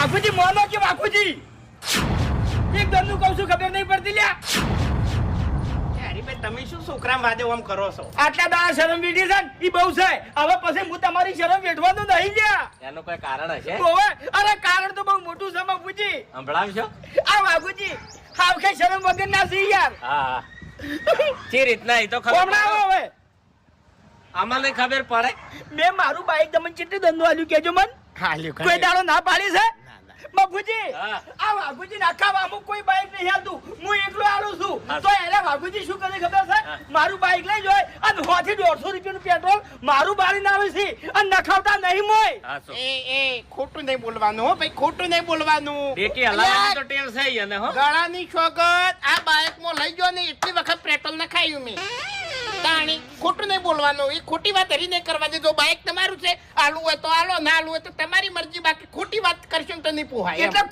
વાઘુજી mono કે વાઘુજી એક દમનું કહું છું ખબર નહીં પડતી લ્યા હરીભાઈ તમે શું છોકરા વાદે ઓમ કરો છો? આટલા દાડા શરમ વેઠી છે ઈ બહુ છે હવે પછી હું તમારી શરમ વેઠવાનું નહીં લ્યા એનું કોઈ કારણ હશે? ઓવે અરે કારણ તો બહુ મોટું છે બાપુજી સંભળાવશો? આ વાઘુજી હાવ કે શરમ વગર ના છે યાર હા જે રીતના એ તો ખબર કોમડાવો હવે આમાં ખબર પડે. મેં મારું બાઈક તમને કેટલી દંડો આલ્યું કેજો મન કોઈ દાડો ના પાડી છે બાપુજી હા. આ વાઘુજી નાખાવા અમુક કોઈ બાઈક નહીં હાલતું હું એકલો આલું છું તો એને વાઘુજી શું કરે ખબર છે મારું બાઈક લઈ જાય અને 100 થી 150 રૂપિયાનું પેટ્રોલ મારું બાળી ના આવે છે અને નખાવતા નહીં મોય હા સો એ ખોટું નહીં બોલવાનું હો ભાઈ, ખોટું નહીં બોલવાનું. બેકી હલાવવાની તો ટેવ છે ઈ અને હો. ગળાની સોગંદ આ બાઇકમાં લઈ ગયો ને એટલી વખત પેટ્રોલ નખાયું મેં. તાણી ખોટું નહીં બોલવાનું, એ ખોટી વાત હરી નહીં કરવાની. જો બાઇક તમારું છે, આલું હોય તો આલો, ના આલું હોય તો તમારી મરજી, બાકી ખોટી વાત કરશો તો નહીં પોહાય એમ. એટલે